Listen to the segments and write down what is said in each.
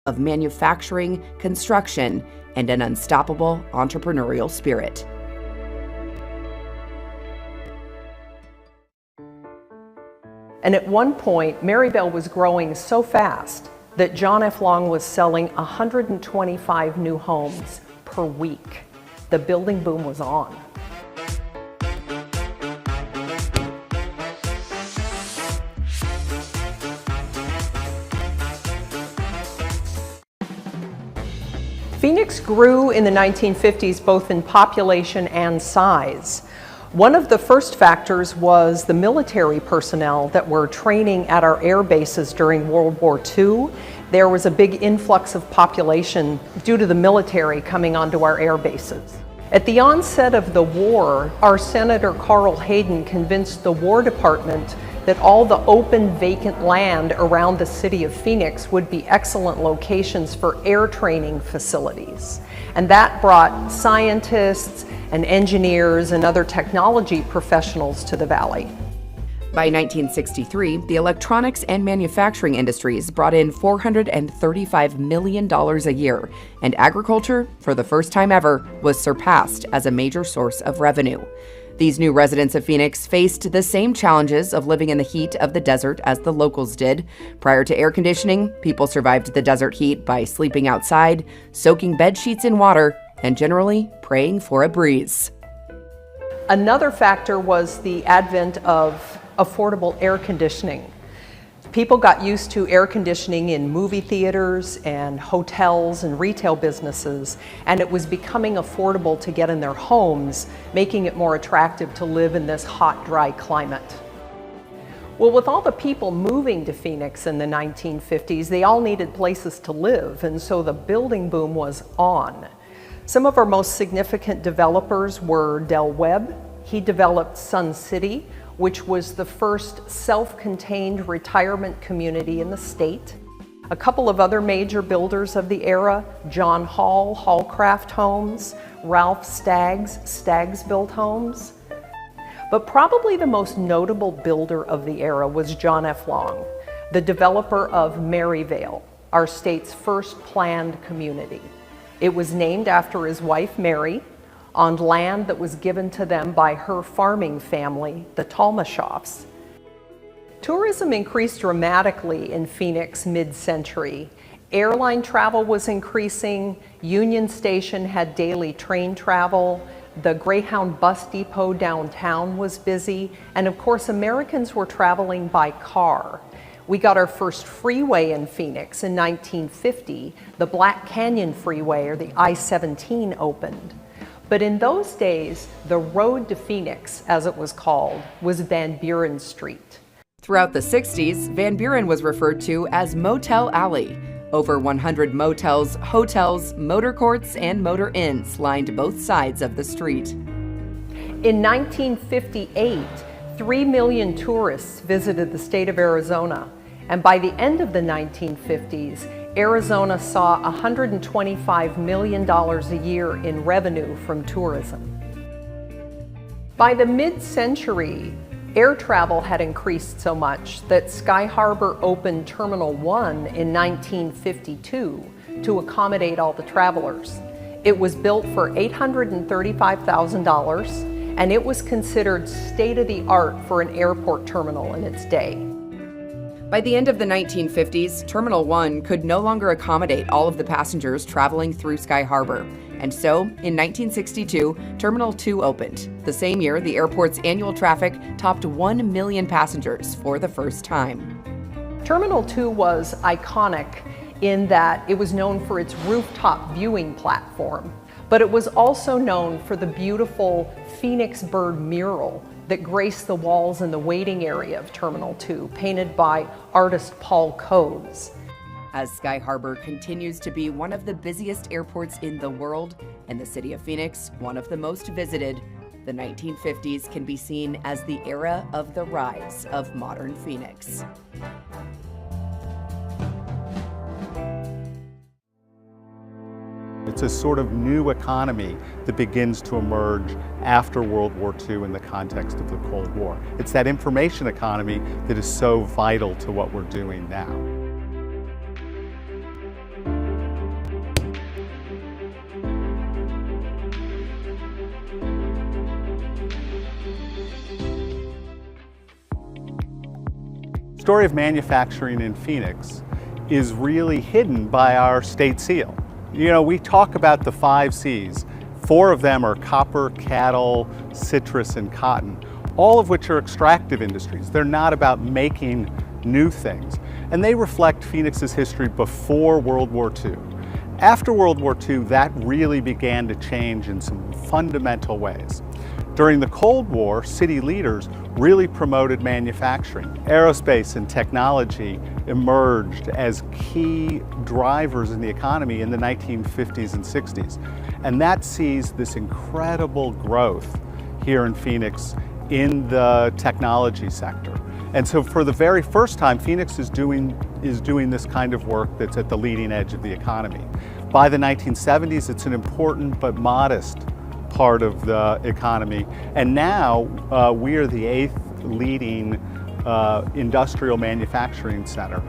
of manufacturing, construction, and an unstoppable entrepreneurial spirit. And at one point, Maryvale was growing so fast that John F. Long was selling 125 new homes per week. The building boom was on. Phoenix grew in the 1950s both in population and size. One of the first factors was the military personnel that were training at our air bases during World War II. There was a big influx of population due to the military coming onto our air bases. At the onset of the war, our Senator Carl Hayden convinced the War Department that all the open vacant land around the city of Phoenix would be excellent locations for air training facilities. And that brought scientists and engineers and other technology professionals to the valley. By 1963, the electronics and manufacturing industries brought in $435 million a year, and agriculture, for the first time ever, was surpassed as a major source of revenue. These new residents of Phoenix faced the same challenges of living in the heat of the desert as the locals did. Prior to air conditioning, people survived the desert heat by sleeping outside, soaking bed sheets in water, and generally praying for a breeze. Another factor was the advent of affordable air conditioning. People got used to air conditioning in movie theaters and hotels and retail businesses, and it was becoming affordable to get in their homes, making it more attractive to live in this hot, dry climate. Well, with all the people moving to Phoenix in the 1950s, they all needed places to live, and so the building boom was on. Some of our most significant developers were Del Webb. He developed Sun City, which was the first self-contained retirement community in the state. A couple of other major builders of the era, John Hall, Hallcraft Homes, Ralph Staggs, Staggs Built Homes. But probably the most notable builder of the era was John F. Long, the developer of Maryvale, our state's first planned community. It was named after his wife, Mary, on land that was given to them by her farming family, the Talmashoffs. Tourism increased dramatically in Phoenix mid-century. Airline travel was increasing, Union Station had daily train travel, the Greyhound bus depot downtown was busy, and of course Americans were traveling by car. We got our first freeway in Phoenix in 1950. The Black Canyon Freeway, or the I-17, opened. But in those days, the road to Phoenix, as it was called, was Van Buren Street. Throughout the 60s, Van Buren was referred to as Motel Alley. Over 100 motels, hotels, motor courts, and motor inns lined both sides of the street. In 1958, 3 million tourists visited the state of Arizona, and by the end of the 1950s, Arizona saw $125 million a year in revenue from tourism. By the mid-century, air travel had increased so much that Sky Harbor opened Terminal 1 in 1952 to accommodate all the travelers. It was built for $835,000, and it was considered state-of-the-art for an airport terminal in its day. By the end of the 1950s, Terminal 1 could no longer accommodate all of the passengers traveling through Sky Harbor. And so, in 1962, Terminal 2 opened. The same year, the airport's annual traffic topped 1 million passengers for the first time. Terminal 2 was iconic in that it was known for its rooftop viewing platform, but it was also known for the beautiful Phoenix bird mural that graced the walls in the waiting area of Terminal 2, painted by artist Paul Coates. As Sky Harbor continues to be one of the busiest airports in the world, and the city of Phoenix one of the most visited, the 1950s can be seen as the era of the rise of modern Phoenix. It's a sort of new economy that begins to emerge after World War II in the context of the Cold War. It's that information economy that is so vital to what we're doing now. story of manufacturing in Phoenix is really hidden by our state seal. You know, we talk about the 5 C's. 4 of them are copper, cattle, citrus, and cotton, all of which are extractive industries. They're not about making new things. And they reflect Phoenix's history before World War II. After World War II, that really began to change in some fundamental ways. During the Cold War, city leaders really promoted manufacturing. Aerospace and technology emerged as key drivers in the economy in the 1950s and 60s. And that sees this incredible growth here in Phoenix in the technology sector. And so for the very first time, Phoenix is doing this kind of work that's at the leading edge of the economy. By the 1970s, it's an important but modest part of the economy. And now we are the 8th leading industrial manufacturing center.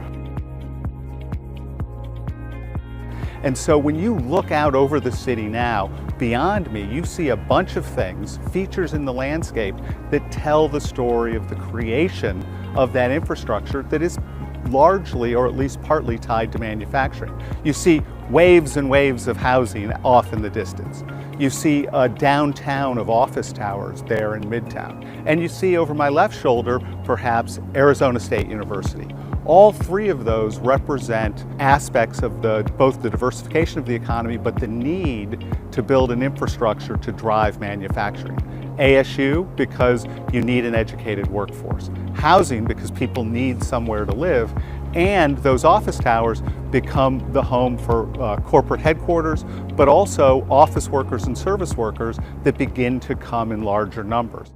And so when you look out over the city now, beyond me, you see a bunch of things, features in the landscape that tell the story of the creation of that infrastructure that is largely, or at least partly, tied to manufacturing. You see waves and waves of housing off in the distance. You see a downtown of office towers there in Midtown. And you see over my left shoulder, perhaps, Arizona State University. All 3 of those represent aspects of both the diversification of the economy, but the need to build an infrastructure to drive manufacturing. ASU, because you need an educated workforce. Housing, because people need somewhere to live. And those office towers become the home for corporate headquarters, but also office workers and service workers that begin to come in larger numbers.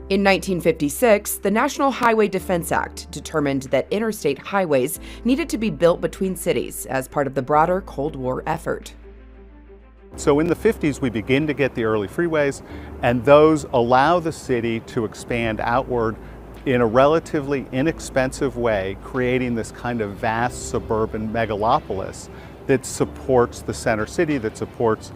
In 1956, the National Highway Defense Act determined that interstate highways needed to be built between cities as part of the broader Cold War effort. So in the 50s, we begin to get the early freeways, and those allow the city to expand outward in a relatively inexpensive way, creating this kind of vast suburban megalopolis that supports the center city, that supports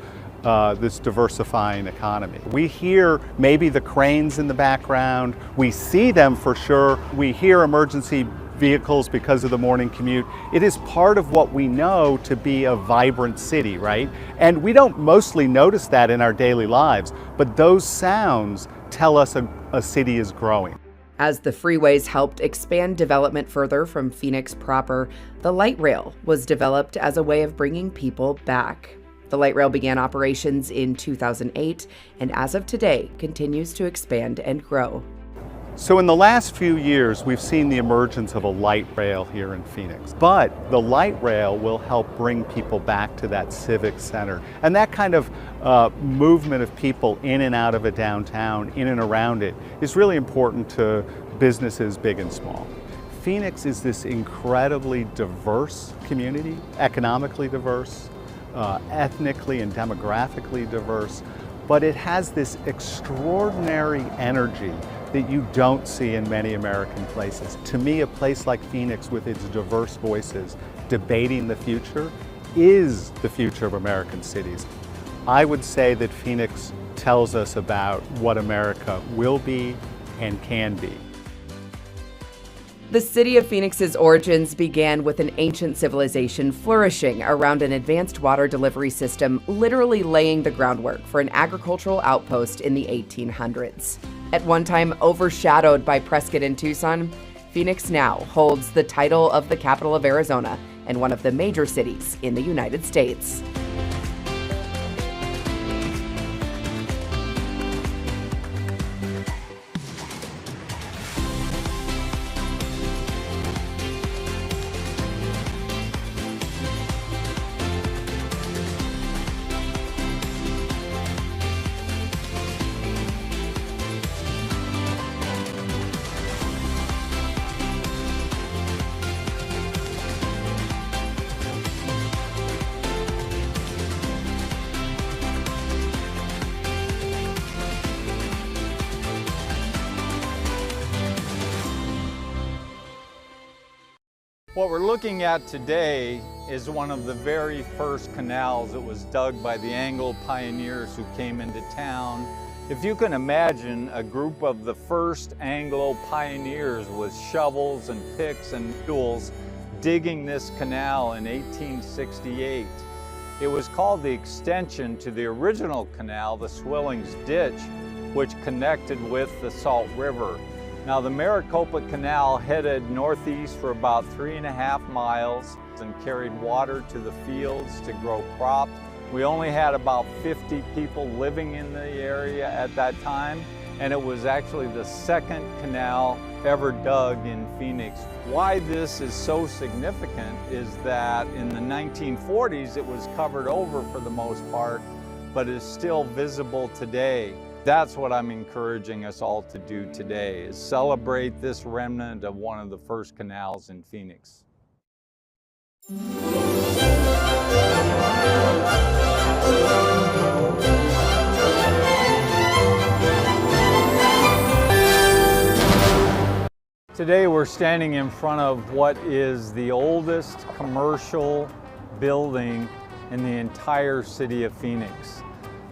this diversifying economy. We hear maybe the cranes in the background. We see them for sure. We hear emergency vehicles because of the morning commute. It is part of what we know to be a vibrant city, right? And we don't mostly notice that in our daily lives, but those sounds tell us a city is growing. As the freeways helped expand development further from Phoenix proper, the light rail was developed as a way of bringing people back. The light rail began operations in 2008 and as of today continues to expand and grow. So in the last few years, we've seen the emergence of a light rail here in Phoenix. But the light rail will help bring people back to that civic center. And that kind of movement of people in and out of a downtown, in and around it, is really important to businesses big and small. Phoenix is this incredibly diverse community, economically diverse, ethnically and demographically diverse, but it has this extraordinary energy that you don't see in many American places. To me, a place like Phoenix with its diverse voices debating the future is the future of American cities. I would say that Phoenix tells us about what America will be and can be. The city of Phoenix's origins began with an ancient civilization flourishing around an advanced water delivery system, literally laying the groundwork for an agricultural outpost in the 1800s. At one time overshadowed by Prescott and Tucson, Phoenix now holds the title of the capital of Arizona and one of the major cities in the United States. What we're looking at today is one of the very first canals that was dug by the Anglo pioneers who came into town If you can imagine a group of the first Anglo pioneers with shovels and picks and mules digging this canal in 1868. It was called the extension to the original canal, the Swillings Ditch, which connected with the Salt River. Now the Maricopa Canal headed northeast for about 3.5 miles and carried water to the fields to grow crops. We only had about 50 people living in the area at that time, and it was actually the second canal ever dug in Phoenix. Why this is so significant is that in the 1940s it was covered over for the most part, but is still visible today. That's what I'm encouraging us all to do today, is celebrate this remnant of one of the first canals in Phoenix. Today we're standing in front of what is the oldest commercial building in the entire city of Phoenix.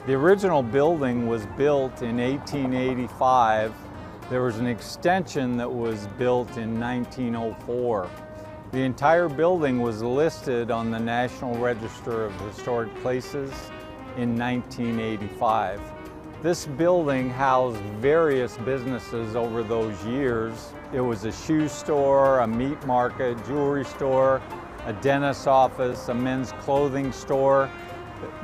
The original building was built in 1885. There was an extension that was built in 1904. The entire building was listed on the National Register of Historic Places in 1985. This building housed various businesses over those years. It was a shoe store, a meat market, jewelry store, a dentist's office, a men's clothing store.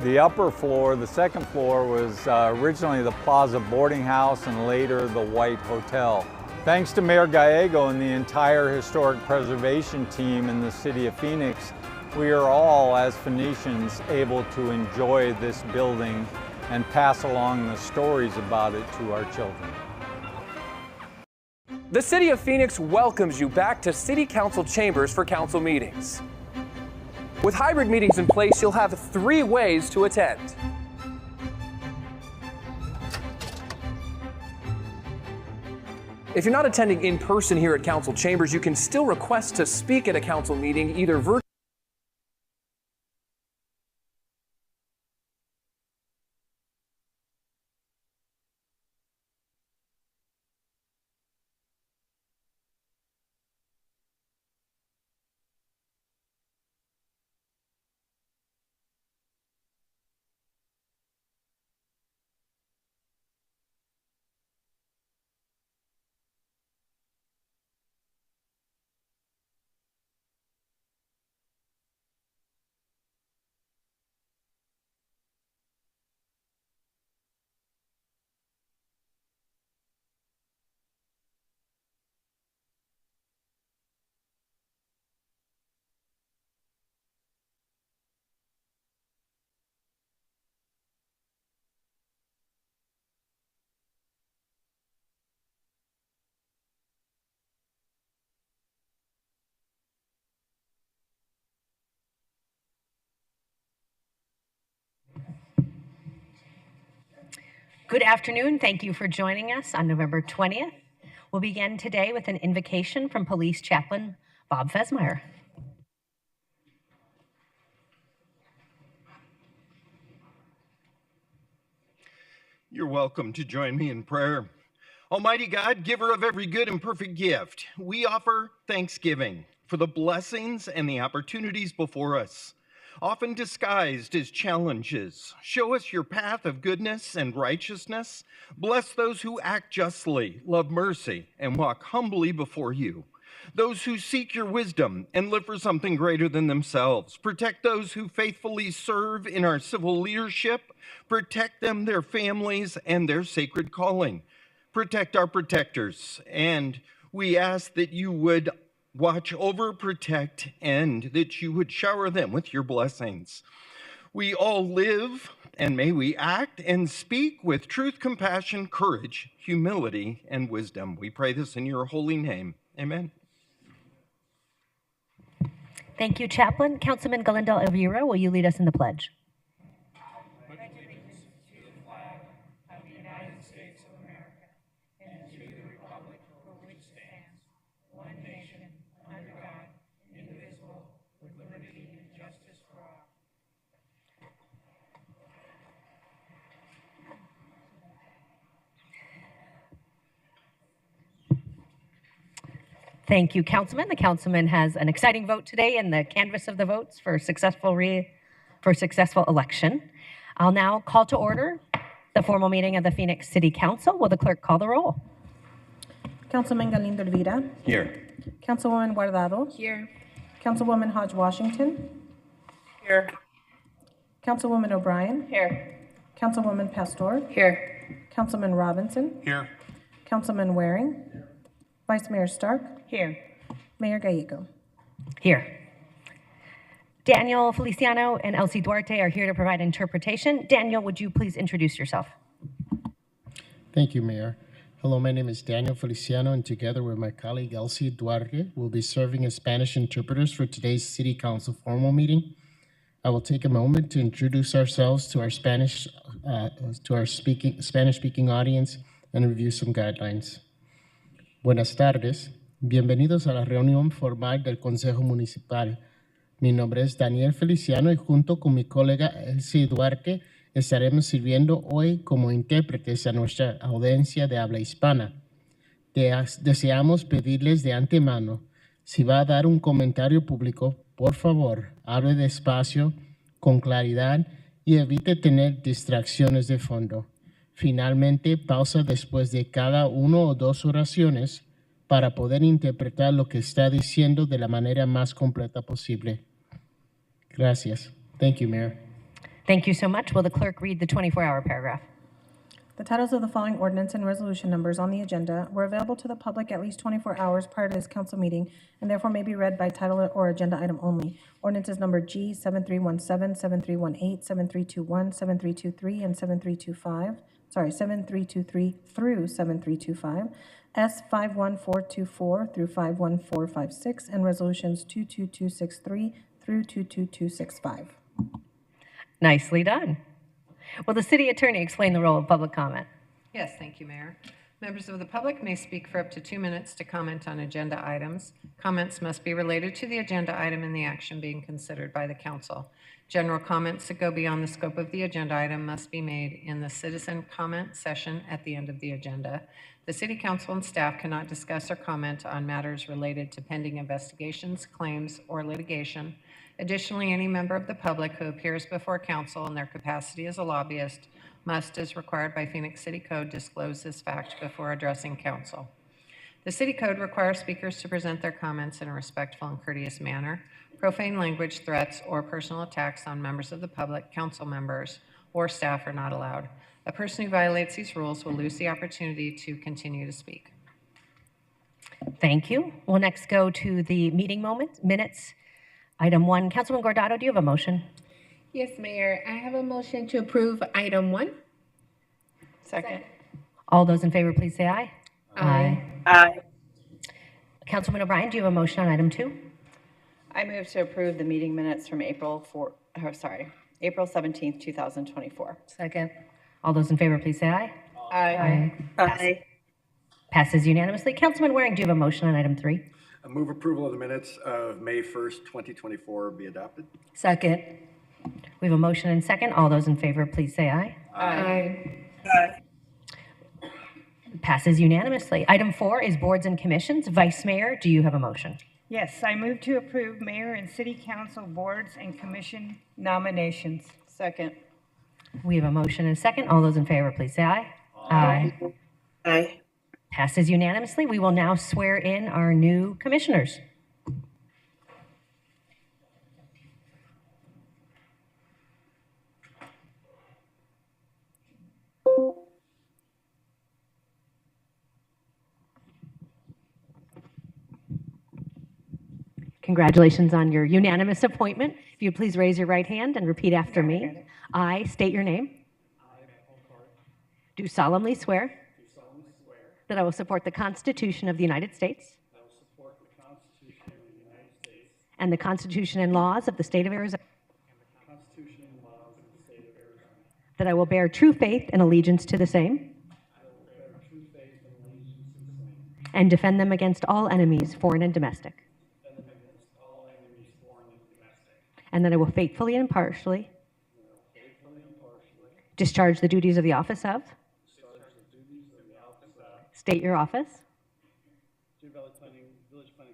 The upper floor, the second floor, was originally the Plaza Boarding House and later the White Hotel. Thanks to Mayor Gallego and the entire historic preservation team in the city of Phoenix, we are all, as Phoenicians, able to enjoy this building and pass along the stories about it to our children. The City of Phoenix welcomes you back to City Council chambers for council meetings. With hybrid meetings in place, you'll have 3 ways to attend. If you're not attending in person here at council chambers, you can still request to speak at a council meeting either virtually. Good afternoon. Thank you for joining us on November 20th. We'll begin today with an invocation from Police Chaplain Bob Fesmeyer. You're welcome to join me in prayer. Almighty God, giver of every good and perfect gift, we offer thanksgiving for the blessings and the opportunities before us, often disguised as challenges. Show us your path of goodness and righteousness. Bless those who act justly, love mercy, and walk humbly before you. Those who seek your wisdom and live for something greater than themselves. Protect those who faithfully serve in our civil leadership. Protect them, their families, and their sacred calling. Protect our protectors, and we ask that you would watch over, protect, and that you would shower them with your blessings. We all live, and may we act and speak with truth, compassion, courage, humility, and wisdom. We pray this in your holy name. Amen. Thank you, Chaplain. Councilman Galindal Elvira, will you lead us in the pledge? Thank you, Councilman. The councilman has an exciting vote today in the canvass of the votes for successful election. I'll now call to order the formal meeting of the Phoenix City Council. Will the clerk call the roll? Councilman Galindo Elvira. Here. Councilwoman Guardado. Here. Councilwoman Hodge Washington. Here. Councilwoman O'Brien. Here. Councilwoman Pastor. Here. Councilman Robinson. Here. Councilman Waring. Vice Mayor Stark. Here. Mayor Gallego. Here. Daniel Feliciano and Elsie Duarte are here to provide interpretation. Daniel, would you please introduce yourself? Thank you, Mayor. Hello, my name is Daniel Feliciano, and together with my colleague Elsie Duarte, we'll be serving as Spanish interpreters for today's City Council formal meeting. I will take a moment to introduce ourselves to our Spanish-speaking audience and review some guidelines. Buenas tardes. Bienvenidos a la reunión formal del Consejo Municipal. Mi nombre es Daniel Feliciano y junto con mi colega Elsie Duarte estaremos sirviendo hoy como intérpretes a nuestra audiencia de habla hispana. Deseamos pedirles de antemano, si va a dar un comentario público, por favor, hable despacio, con claridad y evite tener distracciones de fondo. Finalmente, pausa después de cada una o dos oraciones para poder interpretar lo que está diciendo de la manera más completa posible. Gracias. Thank you, Mayor. Thank you so much. Will the clerk read the 24-hour paragraph? The titles of the following ordinance and resolution numbers on the agenda were available to the public at least 24 hours prior to this council meeting and therefore may be read by title or agenda item only. Ordinances number G 7317, 7318, 7321, 7323, and 7323 through 7325, S 51424 through 51456, and resolutions 22263 through 22265. Nicely done. Will the city attorney explain the role of public comment? Yes, thank you, Mayor. Members of the public may speak for up to 2 minutes to comment on agenda items. Comments must be related to the agenda item and the action being considered by the council. General comments that go beyond the scope of the agenda item must be made in the citizen comment session at the end of the agenda. The City Council and staff cannot discuss or comment on matters related to pending investigations, claims, or litigation. Additionally, any member of the public who appears before council in their capacity as a lobbyist must, as required by Phoenix City Code, disclose this fact before addressing council. The City Code requires speakers to present their comments in a respectful and courteous manner. Profane language, threats, or personal attacks on members of the public, council members, or staff are not allowed. A person who violates these rules will lose the opportunity to continue to speak. Thank you. We'll next go to the meeting minutes. Item 1, Councilman Guardado, do you have a motion? Yes, Mayor. I have a motion to approve item 1. Second. All those in favor, please say aye. Aye. Aye. Councilman O'Brien, do you have a motion on item 2? I move to approve the meeting minutes from April 17th, 2024. Second. All those in favor, please say aye. Aye. Aye. Passes unanimously. Councilman Waring, do you have a motion on item 3? I move approval of the minutes of May 1st, 2024 be adopted. Second. We have a motion and second. All those in favor, please say aye. Aye. Aye. Passes unanimously. Item 4 is boards and commissions. Vice Mayor, do you have a motion? Yes, I move to approve mayor and city council boards and commission nominations. Second. We have a motion and a second. All those in favor, please say aye. Aye. Aye. Passes unanimously. We will now swear in our new commissioners. Congratulations on your unanimous appointment. If you please raise your right hand and repeat after me. I state your name. Do solemnly swear that I will support the Constitution of the United States and the Constitution and laws of the state of Arizona. That I will bear true faith and allegiance to the same and defend them against all enemies, foreign and domestic. And that I will faithfully and impartially discharge the duties of the office of. State your office. Valley Planning, Village Planning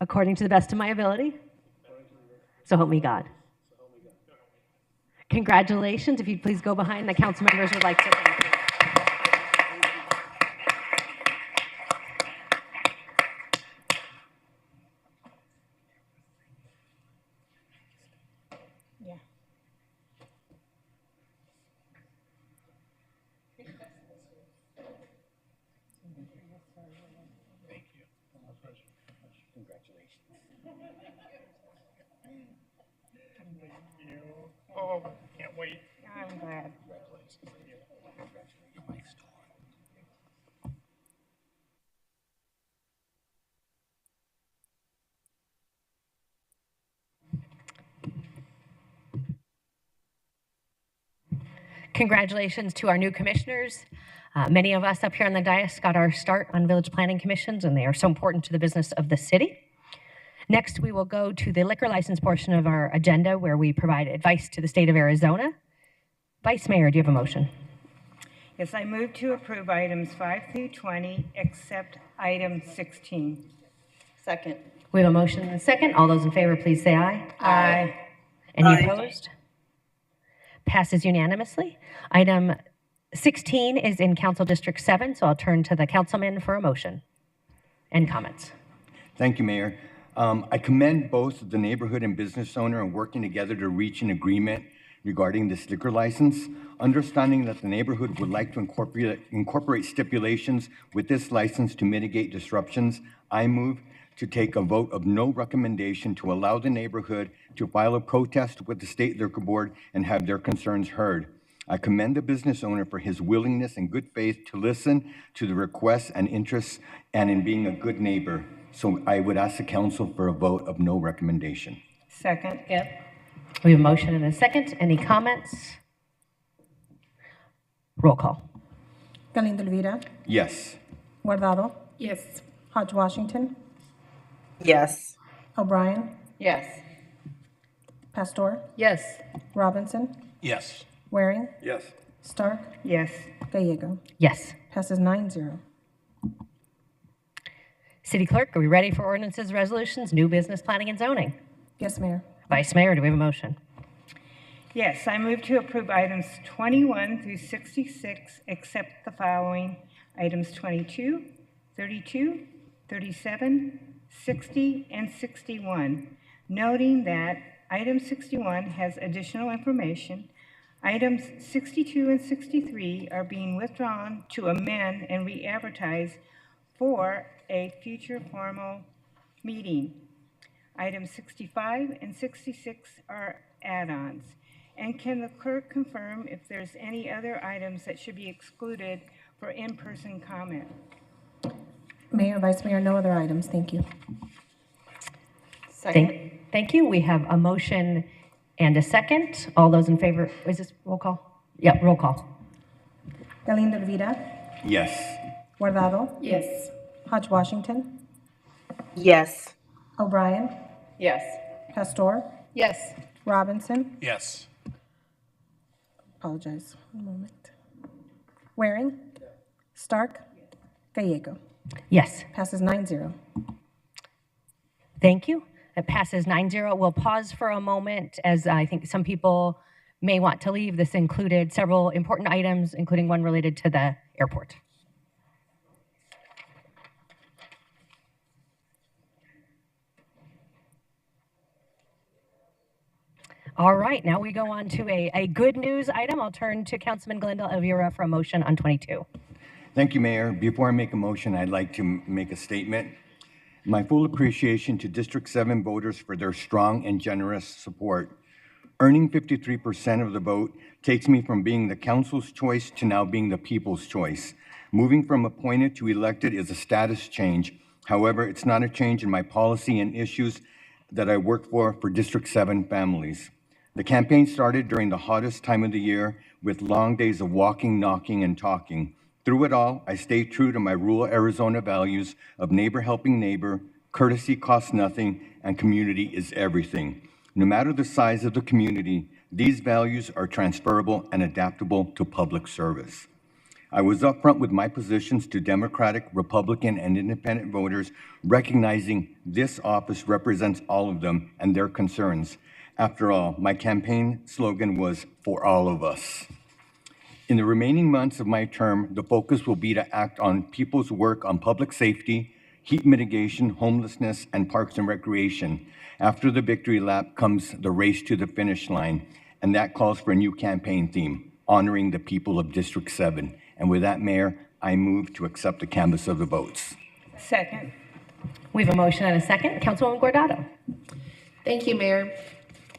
according to the best of my ability. So help me God. Congratulations. If you'd please go behind, the council members would like to thank you. Yeah. Oh, can't wait. I'm glad. Congratulations to our new commissioners. Many of us up here on the dais got our start on village planning commissions, and they are so important to the business of the city. Next, we will go to the liquor license portion of our agenda, where we provide advice to the state of Arizona. Vice Mayor, do you have a motion? Yes, I move to approve items 5 through 20, except item 16. Second. We have a motion and a second. All those in favor, please say aye. Aye. Any opposed? Passes unanimously. Item 16 is in Council District 7, so I'll turn to the councilman for a motion and comments. Thank you, Mayor. I commend both the neighborhood and business owner in working together to reach an agreement regarding this liquor license, understanding that the neighborhood would like to incorporate stipulations with this license to mitigate disruptions. I move to take a vote of no recommendation to allow the neighborhood to file a protest with the State Liquor Board and have their concerns heard. I commend the business owner for his willingness and good faith to listen to the requests and interests and in being a good neighbor. So I would ask the council for a vote of no recommendation. Second. Yep. We have a motion and a second. Any comments? Roll call. Galindo Elvira, Yes. Guardado, Yes. Hodge Washington, Yes. O'Brien, Yes. Pastor, Yes. Robinson, Yes. Waring, Yes. Stark, Yes. Gallego. Yes. Passes 9-0. City Clerk, are we ready for ordinances, resolutions, new business, planning, and zoning? Yes, Mayor. Vice Mayor, do we have a motion? Yes, I move to approve items 21 through 66, except the following: items 22, 32, 37, 60, and 61, noting that item 61 has additional information. Items 62 and 63 are being withdrawn to amend and re-advertise for a future formal meeting. Items 65 and 66 are add-ons. And can the clerk confirm if there's any other items that should be excluded for in-person comment? Mayor, Vice Mayor, no other items. Thank you. Thank you. We have a motion and a second. All those in favor, is this roll call? Yep, roll call. Galindo Elvira, Yes. Guardado, Yes. Hodge Washington, Yes. O'Brien, Yes. Pastor, Yes. Robinson, Yes. apologize, one moment. Waring, Stark, Gallego. Yes. Passes 9-0. Thank you. It passes 9-0. We'll pause for a moment, as I think some people may want to leave. This included several important items, including one related to the airport. All right, now we go on to a good news item. I'll turn to Councilman Galindo Elvira for a motion on 22. Thank you, Mayor. Before I make a motion, I'd like to make a statement. My full appreciation to District 7 voters for their strong and generous support. Earning 53% of the vote takes me from being the council's choice to now being the people's choice. Moving from appointed to elected is a status change. However, it's not a change in my policy and issues that I work for District 7 families. The campaign started during the hottest time of the year with long days of walking, knocking, and talking. Through it all, I stayed true to my rural Arizona values of neighbor helping neighbor, courtesy costs nothing, and community is everything. No matter the size of the community, these values are transferable and adaptable to public service. I was upfront with my positions to Democratic, Republican, and Independent voters, recognizing this office represents all of them and their concerns. After all, my campaign slogan was "For all of us." In the remaining months of my term, the focus will be to act on people's work on public safety, heat mitigation, homelessness, and parks and recreation. After the victory lap comes the race to the finish line, and that calls for a new campaign theme, honoring the people of District 7. And with that, Mayor, I move to accept the canvass of the votes. Second. We have a motion and a second. Councilwoman Guardado. Thank you, Mayor.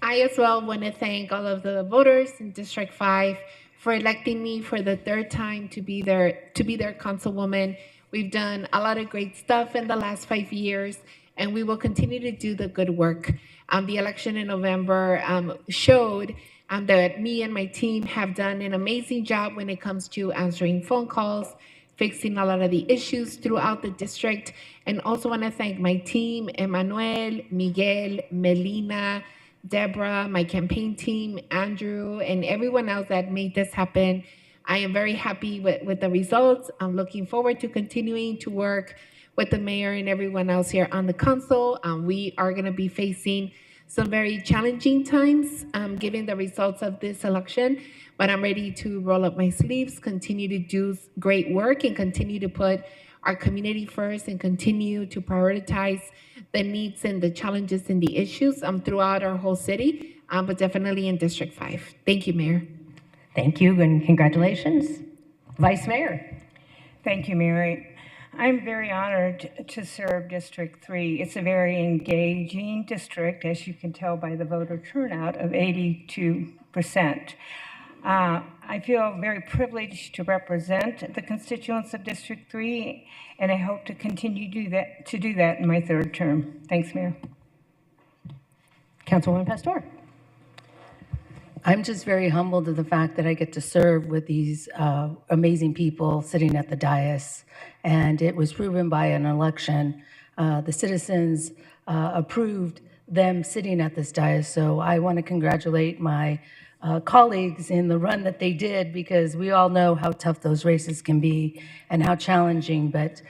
I as well want to thank all of the voters in District 5 for electing me for the third time to be their councilwoman. We've done a lot of great stuff in the last 5 years, and we will continue to do the good work. The election in November showed that me and my team have done an amazing job when it comes to answering phone calls, fixing a lot of the issues throughout the district, and also want to thank my team, Emmanuel, Miguel, Melina, Deborah, my campaign team, Andrew, and everyone else that made this happen. I am very happy with the results. I'm looking forward to continuing to work with the mayor and everyone else here on the council. We are going to be facing some very challenging times given the results of this election, but I'm ready to roll up my sleeves, continue to do great work, and continue to put our community first and continue to prioritize the needs and the challenges and the issues throughout our whole city, but definitely in District 5. Thank you, Mayor. Thank you and congratulations. Vice Mayor. Thank you, Mary. I'm very honored to serve District 3. It's a very engaging district, as you can tell by the voter turnout of 82%. I feel very privileged to represent the constituents of District 3, and I hope to continue to do that in my third term. Thanks, Mayor. Councilwoman Pastor. I'm just very humbled of the fact that I get to serve with these amazing people sitting at the dais. And it was proven by an election. The citizens approved them sitting at this dais. So I want to congratulate my colleagues in the run that they did, because we all know how tough those races can be and how challenging. But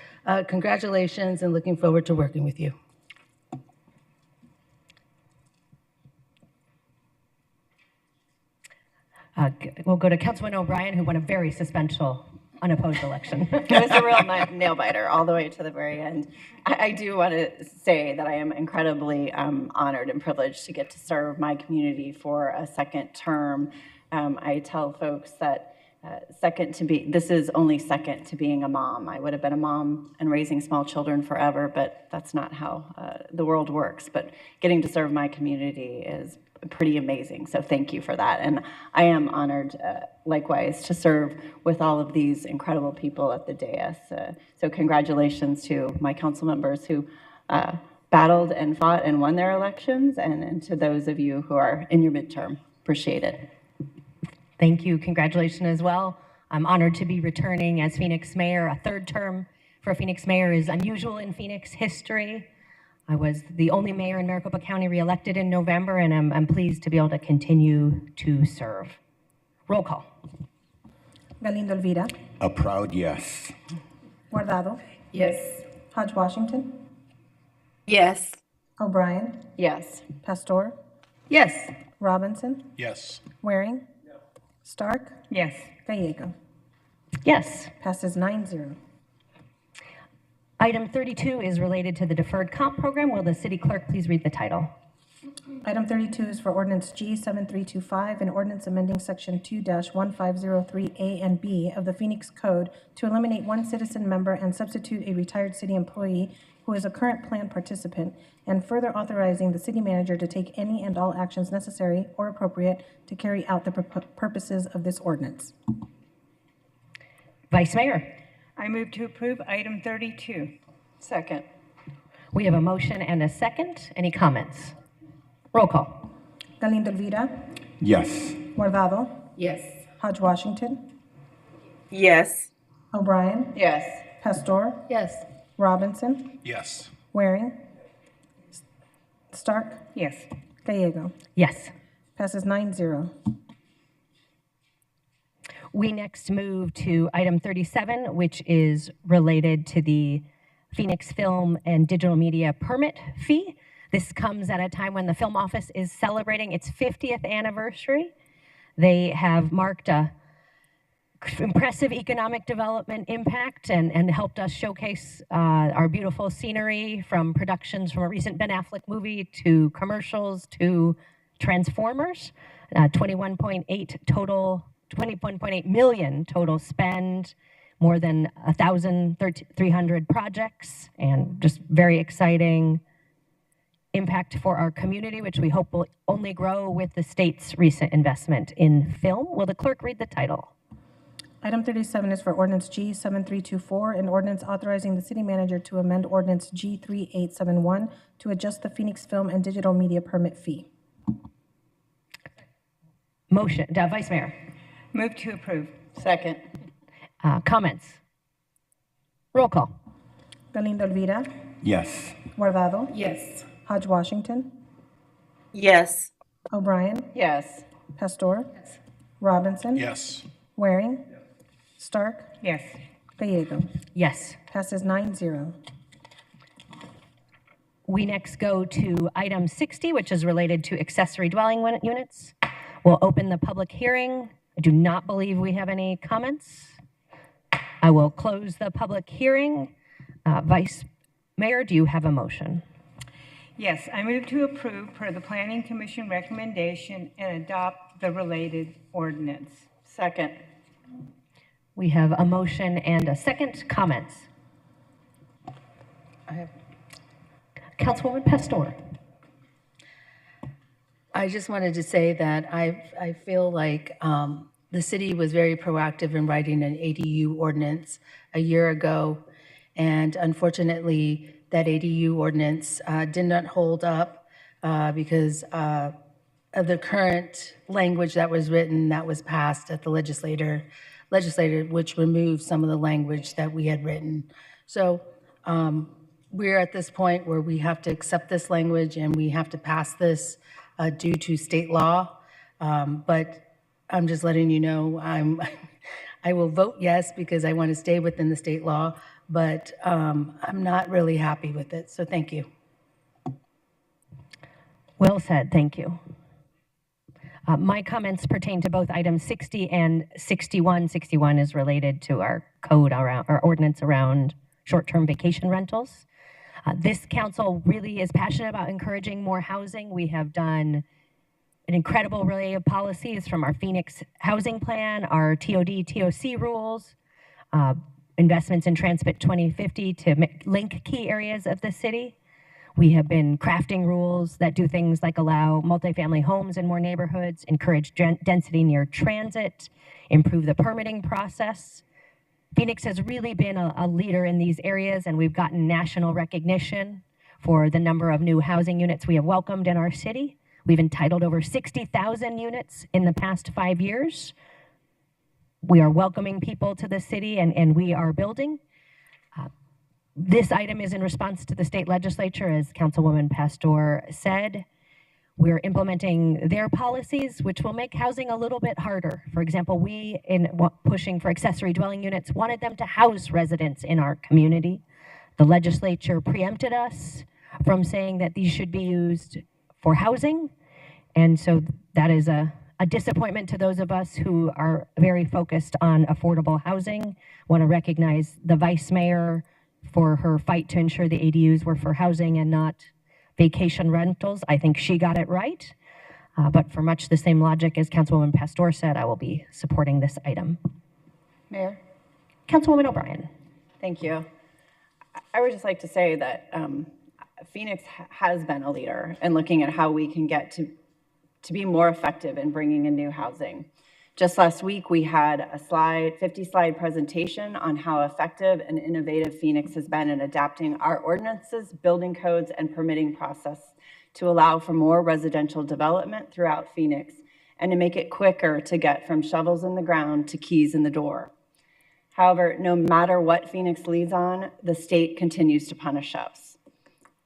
congratulations, and looking forward to working with you. We'll go to Councilman O'Brien, who won a very substantial unopposed election. It was a real nail biter all the way to the very end. I do want to say that I am incredibly honored and privileged to get to serve my community for a second term. I tell folks that this is only second to being a mom. I would have been a mom and raising small children forever, but that's not how the world works. But getting to serve my community is pretty amazing. So thank you for that. And I am honored, likewise, to serve with all of these incredible people at the dais. So congratulations to my council members who battled and fought and won their elections, and to those of you who are in your midterm. Appreciate it. Thank you. Congratulations as well. I'm honored to be returning as Phoenix Mayor. A third term for a Phoenix Mayor is unusual in Phoenix history. I was the only mayor in Maricopa County reelected in November, and I'm pleased to be able to continue to serve. Roll call. Galindo Elvira. A proud yes. Guardado. Yes. Hodge Washington. Yes. O'Brien. Yes. Pastor. Yes. Robinson. Yes. Waring. Stark. Yes. Gallego. Yes. Passes 9-0. Item 32 is related to the deferred comp program. Will the city clerk please read the title? Item 32 is for ordinance G7325, an ordinance amending section 2-1503A and B of the Phoenix Code to eliminate one citizen member and substitute a retired city employee who is a current plan participant, and further authorizing the city manager to take any and all actions necessary or appropriate to carry out the purposes of this ordinance. Vice Mayor. I move to approve item 32. Second. We have a motion and a second. Any comments? Roll call. Galindo Elvira. Yes. Guardado. Yes. Hodge Washington. Yes. O'Brien. Yes. Pastor. Yes. Robinson. Yes. Waring. Stark. Yes. Gallego. Yes. Passes 9-0. We next move to item 37, which is related to the Phoenix Film and Digital Media Permit fee. This comes at a time when the Film Office is celebrating its 50th anniversary. They have marked a impressive economic development impact and helped us showcase our beautiful scenery, from productions from a recent Ben Affleck movie to commercials to Transformers. 21.8 million total spend, more than 1,300 projects, and just very exciting impact for our community, which we hope will only grow with the state's recent investment in film. Will the clerk read the title? Item 37 is for ordinance G 7324, an ordinance authorizing the city manager to amend ordinance G 3871 to adjust the Phoenix Film and Digital Media Permit fee. Motion, Vice Mayor. Move to approve. Second. Comments? Roll call. Galindo Elvira. Yes. Guardado. Yes. Hodge Washington. Yes. O'Brien. Yes. Pastor. Robinson. Yes. Waring. Stark. Yes. Gallego. Yes. Passes 9-0. We next go to item 60, which is related to accessory dwelling units. We'll open the public hearing. I do not believe we have any comments. I will close the public hearing. Vice Mayor, do you have a motion? Yes, I move to approve per the Planning Commission recommendation and adopt the related ordinance. Second. We have a motion and a second. Comments? I have. Councilwoman Pastor. I just wanted to say that I feel like the city was very proactive in writing an ADU ordinance a year ago, and unfortunately, that ADU ordinance did not hold up because of the current language that was written that was passed at the legislature, which removed some of the language that we had written. So we're at this point where we have to accept this language and we have to pass this due to state law. But I'm just letting you know I will vote yes because I want to stay within the state law, but I'm not really happy with it. So thank you. Well said, thank you. My comments pertain to both items 60 and 61. 61 is related to our code around, our ordinance around short-term vacation rentals. This council really is passionate about encouraging more housing. We have done an incredible array of policies, from our Phoenix housing plan, our TOD, TOC rules, investments in Transport 2050 to link key areas of the city. We have been crafting rules that do things like allow multifamily homes in more neighborhoods, encourage density near transit, improve the permitting process. Phoenix has really been a leader in these areas, and we've gotten national recognition for the number of new housing units we have welcomed in our city. We've entitled over 60,000 units in the past 5 years. We are welcoming people to the city, and we are building. This item is in response to the state legislature, as Councilwoman Pastor said. We're implementing their policies, which will make housing a little bit harder. For example, we, in pushing for accessory dwelling units, wanted them to house residents in our community. The legislature preempted us from saying that these should be used for housing. And so that is a disappointment to those of us who are very focused on affordable housing. Want to recognize the Vice Mayor for her fight to ensure the ADUs were for housing and not vacation rentals. I think she got it right. But for much the same logic as Councilwoman Pastor said, I will be supporting this item. Mayor? Councilwoman O'Brien. Thank you. I would just like to say that Phoenix has been a leader in looking at how we can get to be more effective in bringing in new housing. Just last week, we had a 50-slide presentation on how effective and innovative Phoenix has been in adapting our ordinances, building codes, and permitting process to allow for more residential development throughout Phoenix and to make it quicker to get from shovels in the ground to keys in the door. However, no matter what Phoenix leads on, the state continues to punish us.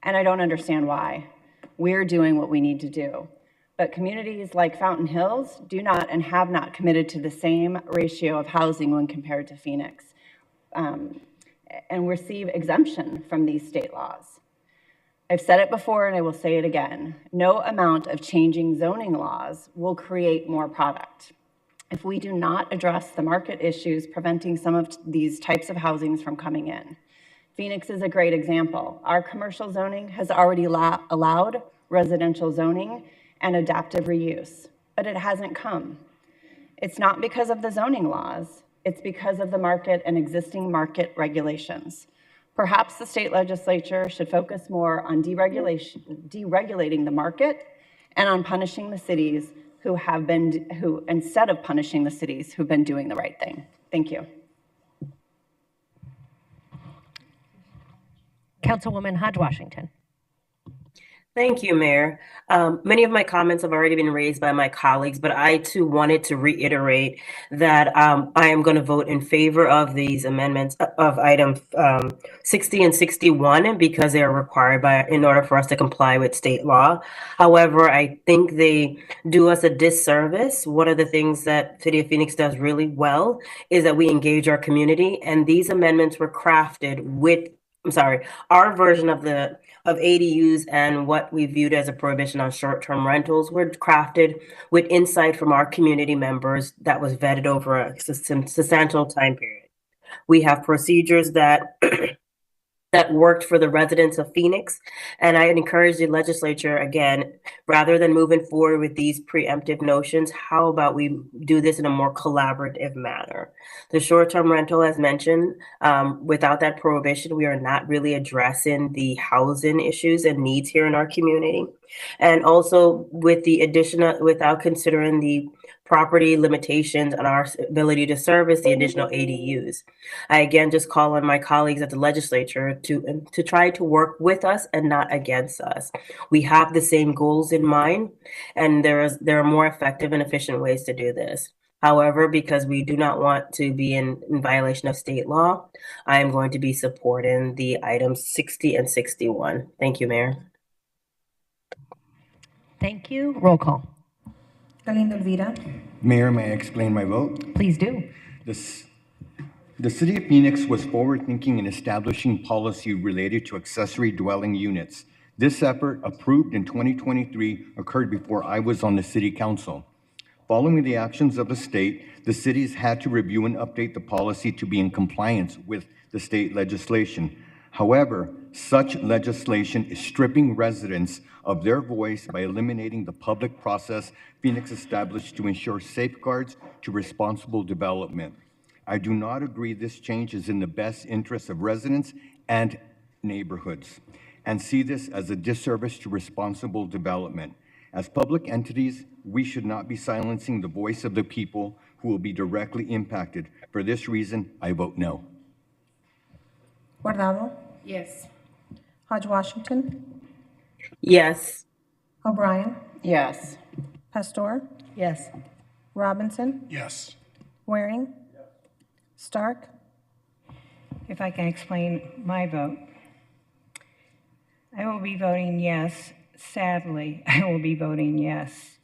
And I don't understand why. We're doing what we need to do. But communities like Fountain Hills do not and have not committed to the same ratio of housing when compared to Phoenix, and receive exemption from these state laws. I've said it before and I will say it again. No amount of changing zoning laws will create more product. If we do not address the market issues preventing some of these types of housings from coming in. Phoenix is a great example. Our commercial zoning has already allowed residential zoning and adaptive reuse, but it hasn't come. It's not because of the zoning laws, it's because of the market and existing market regulations. Perhaps the state legislature should focus more on deregulating the market and on punishing the cities instead of punishing the cities who've been doing the right thing. Thank you. Councilwoman Hodge Washington. Thank you, Mayor. Many of my comments have already been raised by my colleagues, but I too wanted to reiterate that I am going to vote in favor of these amendments of item 60 and 61 because they are required in order for us to comply with state law. However, I think they do us a disservice. One of the things that City of Phoenix does really well is that we engage our community, and these amendments were crafted with our version of ADUs and what we viewed as a prohibition on short-term rentals were crafted with insight from our community members that was vetted over a substantial time period. We have procedures that that worked for the residents of Phoenix. And I encourage the legislature, again, rather than moving forward with these preemptive notions, how about we do this in a more collaborative manner? The short-term rental, as mentioned, without that prohibition, we are not really addressing the housing issues and needs here in our community. And also with the without considering the property limitations on our ability to service the additional ADUs. I again just call on my colleagues at the legislature to try to work with us and not against us. We have the same goals in mind, and there are more effective and efficient ways to do this. However, because we do not want to be in violation of state law, I am going to be supporting the items 60 and 61. Thank you, Mayor. Thank you. Roll call. Galindo Elvira. Mayor, may I explain my vote? Please do. The City of Phoenix was forward-thinking in establishing policy related to accessory dwelling units. This effort, approved in 2023, occurred before I was on the City Council. Following the actions of the state, the cities had to review and update the policy to be in compliance with the state legislation. However, such legislation is stripping residents of their voice by eliminating the public process Phoenix established to ensure safeguards to responsible development. I do not agree this change is in the best interest of residents and neighborhoods, and see this as a disservice to responsible development. As public entities, we should not be silencing the voice of the people who will be directly impacted. For this reason, I vote no. Guardado. Yes. Hodge Washington. Yes. O'Brien. Yes. Pastor. Yes. Robinson. Yes. Waring. Stark. If I can explain my vote. I will be voting yes. Sadly, I will be voting yes.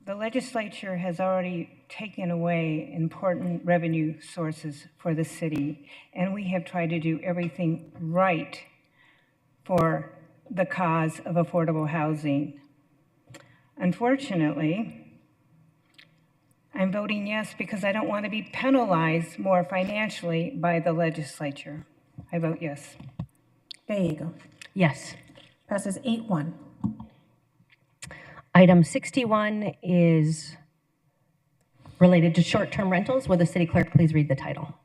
The legislature has already taken away important revenue sources for the city, and we have tried to do everything right for the cause of affordable housing. Unfortunately, I'm voting yes because I don't want to be penalized more financially by the legislature. I vote yes. Gallego. Yes. Passes 8-1. Item 61 is related to short-term rentals. Will the city clerk please read the title?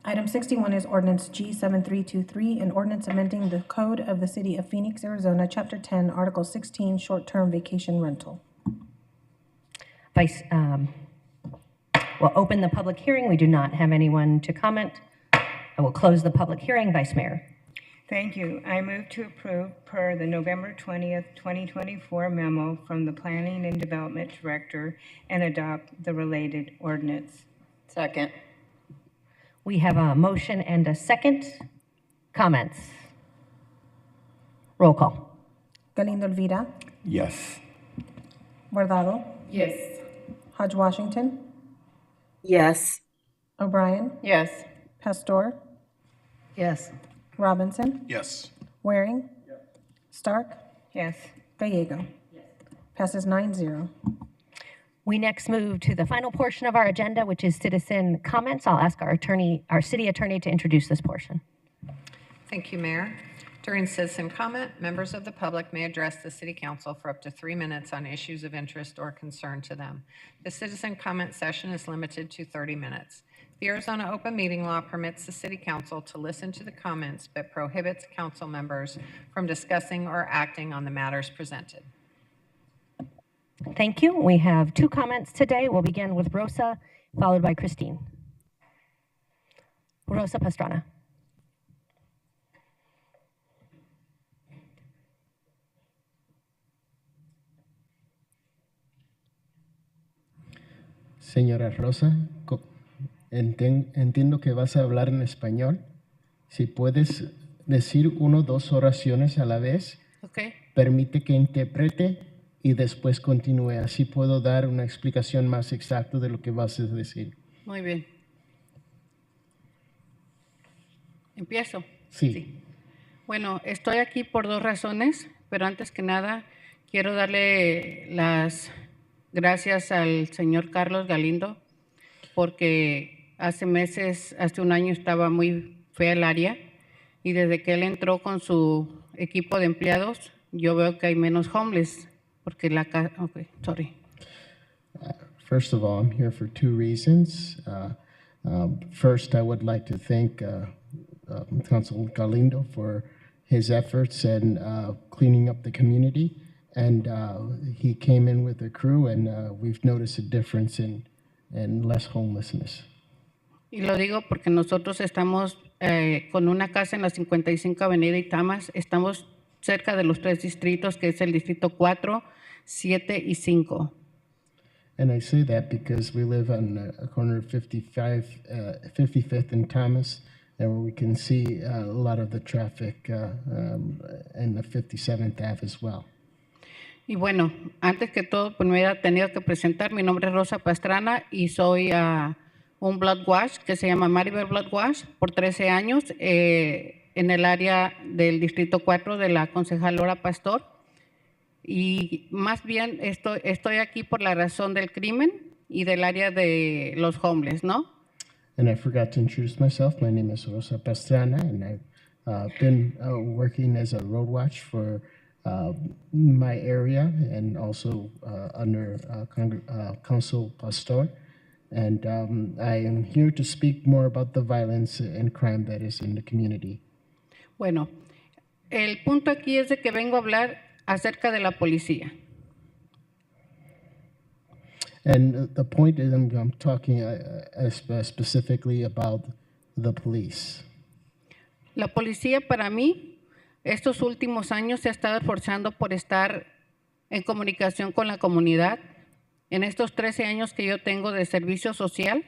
Item 61 is ordinance G7323, an ordinance amending the code of the city of Phoenix, Arizona, chapter 10, article 16, short-term vacation rental. Vice, we'll open the public hearing. We do not have anyone to comment. I will close the public hearing. Vice Mayor. Thank you. I move to approve per the November 20th, 2024 memo from the Planning and Development Director and adopt the related ordinance. Second. We have a motion and a second. Comments? Roll call. Galindo Elvira. Yes. Guardado, Yes. Hodge Washington, Yes. O'Brien, Yes. Pastor, Yes. Robinson, Yes. Waring, Stark, Yes. Gallego. Passes 9-0. We next move to the final portion of our agenda, which is citizen comments. I'll ask our city attorney to introduce this portion. Thank you, Mayor. During citizen comment, members of the public may address the City Council for up to 3 minutes on issues of interest or concern to them. The citizen comment session is limited to 30 minutes. The Arizona Open Meeting Law permits the City Council to listen to the comments but prohibits council members from discussing or acting on the matters presented. Thank you. We have 2 comments today. We'll begin with Rosa, followed by Christine. Rosa Pastrana. Señora Rosa, entiendo que vas a hablar en español. Si puedes decir 1 o 2 oraciones a la vez, Okay. permite que interprete y después continúe. Así puedo dar una explicación más exacta de lo que vas a decir. Muy bien. ¿Empiezo? Sí. Bueno, estoy aquí por 2 razones, pero antes que nada quiero darle las gracias al señor Carlos Galindo, porque hace 1 año estaba muy fea el área y desde que él entró con su equipo de empleados, yo veo que hay menos homeless, porque la casa... Okay, sorry. First of all, I'm here for 2 reasons. First, I would like to thank Councilman Galindo for his efforts in cleaning up the community. And he came in with a crew, and we've noticed a difference in less homelessness. Y lo digo porque nosotros estamos con una casa en la 55 Avenida Itamas. Estamos cerca de los 3 distritos, que es el distrito 4, 7 y 5. And I say that because we live on a corner of 55th and Thomas, and where we can see a lot of the traffic in the 57th Ave as well. Y bueno, antes que todo, pues me hubiera tenido que presentar. Mi nombre es Rosa Pastrana y soy un blood wash que se llama Maribel Blood Wash por 13 años en el área del Distrito 4 de la concejal Laura Pastor. Y más bien estoy aquí por la razón del crimen y del área de los homeless, ¿no? And I forgot to introduce myself. My name is Rosa Pastrana, and I've been working as a road watch for my area and also under Council Pastor. And I am here to speak more about the violence and crime that is in the community. Bueno, el punto aquí es de que vengo a hablar acerca de la policía. And the point is I'm talking specifically about the police. La policía para mí, estos últimos años se ha estado esforzando por estar en comunicación con la comunidad. En estos 13 años que yo tengo de servicio social,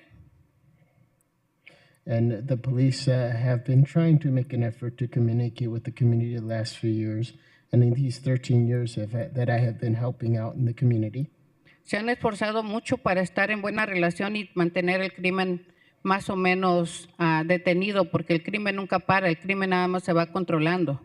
And the police have been trying to make an effort to communicate with the community the last few years. And in these 13 years that I have been helping out in the community, se han esforzado mucho para estar en buena relación y mantener el crimen más o menos detenido, porque el crimen nunca para, el crimen nada más se va controlando.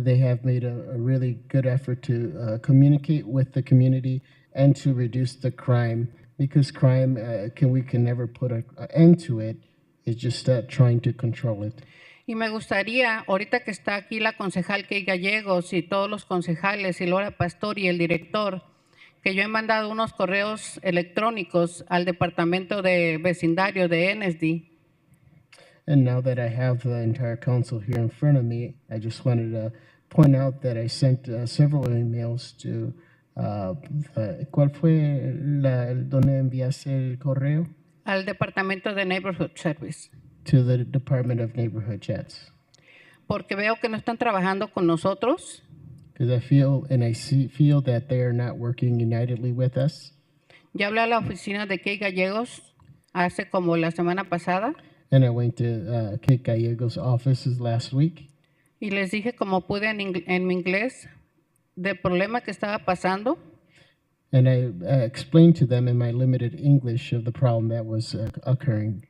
they have made a really good effort to communicate with the community and to reduce the crime, because crime, we can never put an end to it. It's just trying to control it. Y me gustaría, ahorita que está aquí la concejal Kay Gallegos y todos los concejales y Laura Pastor y el director, que yo he mandado unos correos electrónicos al departamento de vecindario de NSD. And now that I have the entire council here in front of me, I just wanted to point out that I sent several emails to, ¿cuál fue donde enviaste el correo? Al departamento de Neighborhood Service. To the Department of Neighborhood Chats. Porque veo que no están trabajando con nosotros. Because I feel that they are not working unitedly with us. Ya hablé a la oficina de Kay Gallegos hace como la semana pasada. And I went to Kate Gallegos' offices last week. Y les dije como pude en mi inglés del problema que estaba pasando. And I explained to them in my limited English of the problem that was occurring.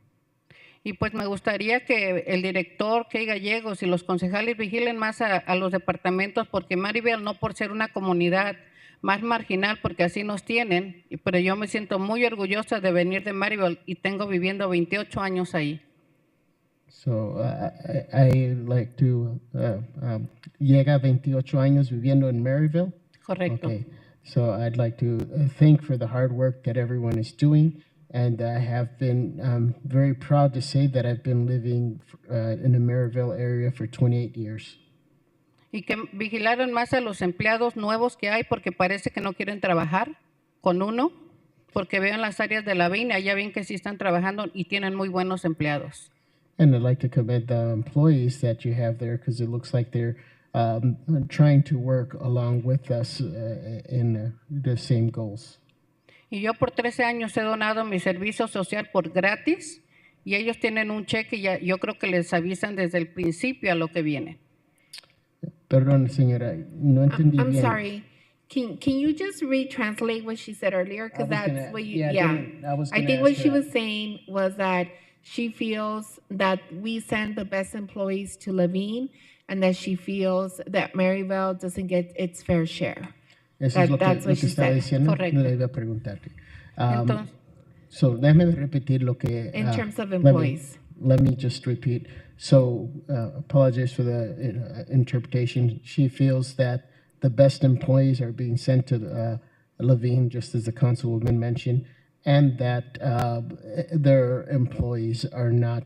Y pues me gustaría que el director, Kay Gallegos, y los concejales vigilen más a los departamentos, porque Maryville, no por ser una comunidad más marginal, porque así nos tienen, pero yo me siento muy orgullosa de venir de Maryville y tengo viviendo 28 años ahí. So I like to, llega 28 años viviendo en Maryville. Correcto. Okay. So I'd like to thank for the hard work that everyone is doing. And I have been very proud to say that I've been living in the Maryville area for 28 years. Y que vigilaran más a los empleados nuevos que hay, porque parece que no quieren trabajar con uno, porque veo en las áreas de la Vina, ya ven que sí están trabajando y tienen muy buenos empleados. And I'd like to commend the employees that you have there, because it looks like they're trying to work along with us in the same goals. Y yo por 13 años he donado mi servicio social por gratis, y ellos tienen un cheque, y yo creo que les avisan desde el principio a lo que viene. Perdón, señora, no entendí I'm bien. sorry. Can you just retranslate what she said earlier? Because that's what you, I think what she was saying was that she feels that we send the best employees to Levine, and that she feels that Maryville doesn't get its fair share. Eso es lo que estaba diciendo. Correcto. Le iba a preguntarte. Entonces, So déjame repetir lo que. In terms of employees. Let me just repeat. So apologize for the interpretation. She feels that the best employees are being sent to Levine, just as the councilwoman mentioned, and that their employees are not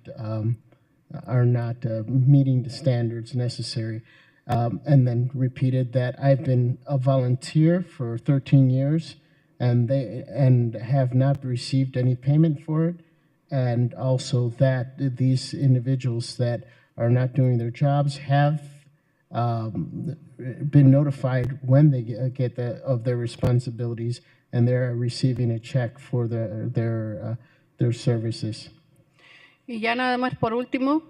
meeting the standards necessary. And then repeated that I've been a volunteer for 13 years and have not received any payment for it. And also that these individuals that are not doing their jobs have been notified when they get of their responsibilities, and they're receiving a check for their services. y ya nada más por último,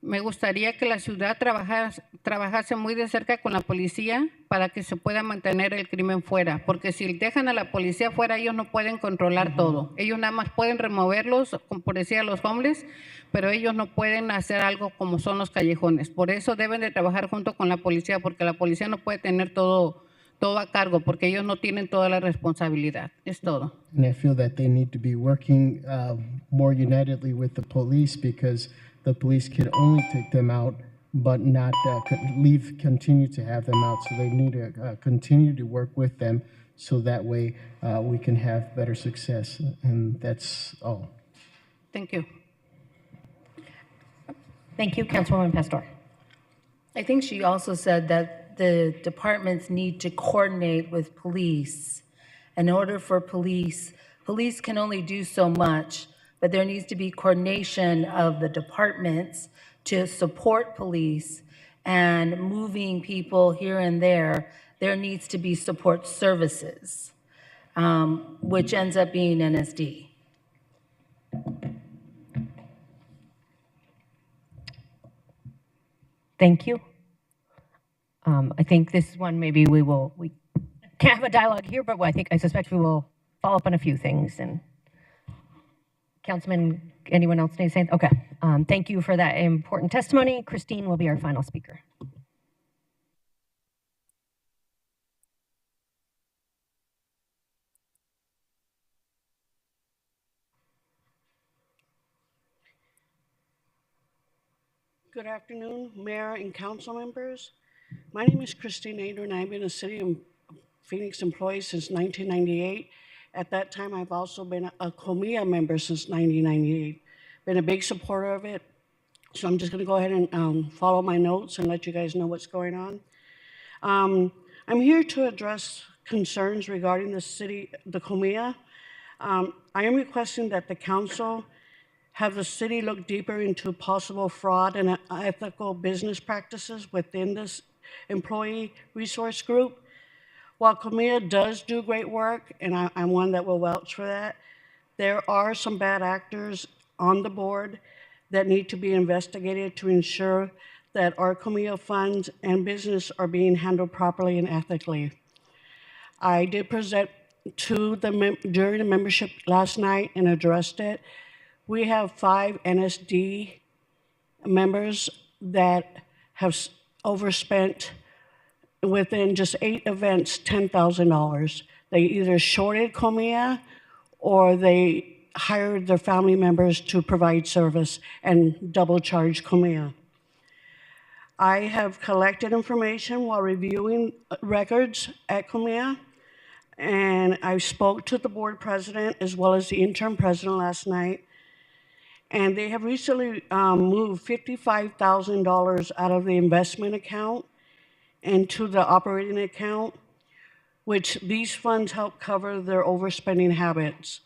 me gustaría que la ciudad trabajase muy de cerca con la policía para que se pueda mantener el crimen fuera, porque si dejan a la policía fuera, ellos no pueden controlar todo. Ellos nada más pueden removerlos, como por decir a los homeless, pero ellos no pueden hacer algo como son los callejones. Por eso deben de trabajar junto con la policía, porque la policía no puede tener todo a cargo, porque ellos no tienen toda la responsabilidad. Es todo. And I feel that they need to be working more unitedly with the police, because the police can only take them out, but not continue to have them out. So they need to continue to work with them, so that way we can have better success. And that's all. Thank you. Thank you, Councilwoman Pastor. I think she also said that the departments need to coordinate with police. In order for police can only do so much, but there needs to be coordination of the departments to support police, and moving people here and there needs to be support services, which ends up being NSD. Thank you. I think this one, maybe we can't have a dialogue here, but I suspect we will follow up on a few things. And Councilman, anyone else need to say? Okay. Thank you for that important testimony. Christine will be our final speaker. Good afternoon, Mayor and council members. My name is Christine Ader, and I've been a City of Phoenix employee since 1998. At that time, I've also been a COMIA member since 1998. Been a big supporter of it. So I'm just gonna go ahead and follow my notes and let you guys know what's going on. I'm here to address concerns regarding the COMIA. I am requesting that the council have the city look deeper into possible fraud and unethical business practices within this employee resource group. While COMIA does do great work, and I'm one that will vouch for that, there are some bad actors on the board that need to be investigated to ensure that our Comia funds and business are being handled properly and ethically. I did present to during the membership last night and addressed it. We have 5 NSD members that have overspent within just 8 events $10,000. They either shorted Comia or they hired their family members to provide service and double charge Comia. I have collected information while reviewing records at Comia, and I spoke to the board president as well as the interim president last night, and they have recently moved $55,000 out of the investment account into the operating account, which these funds help cover their overspending habits.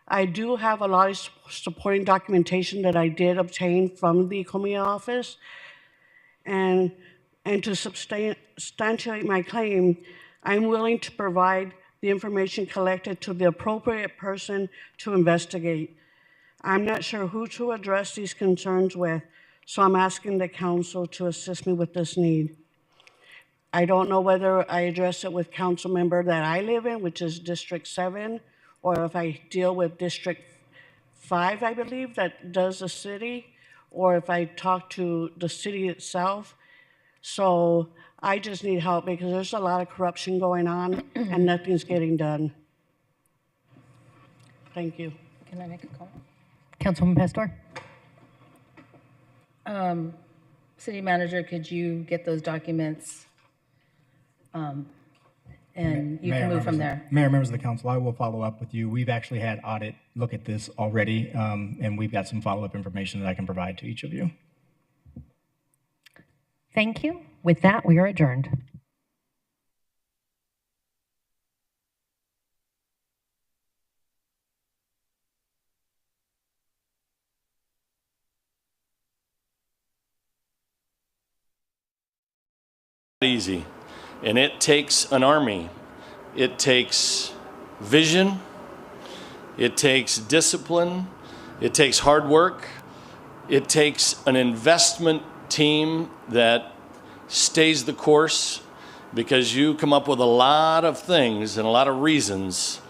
I do have a lot of supporting documentation that I did obtain from the Comia office, and to substantiate my claim, I'm willing to provide the information collected to the appropriate person to investigate. I'm not sure who to address these concerns with, so I'm asking the council to assist me with this need. I don't know whether I address it with council member that I live in, which is District 7, or if I deal with District 5, I believe, that does the city, or if I talk to the city itself. So I just need help because there's a lot of corruption going on and nothing's getting done. Thank you. Can I make a comment? Councilwoman Pastor? City manager, could you get those documents? And you can move from there. Mayor, members of the council, I will follow up with you. We've actually had audit look at this already, and we've got some follow-up information that I can provide to each of you. Thank you. With that, we are adjourned. Easy, and it takes an army. It takes vision. It takes discipline. It takes hard work. It takes an investment team that stays the course, because you come up with a lot of things and a lot of reasons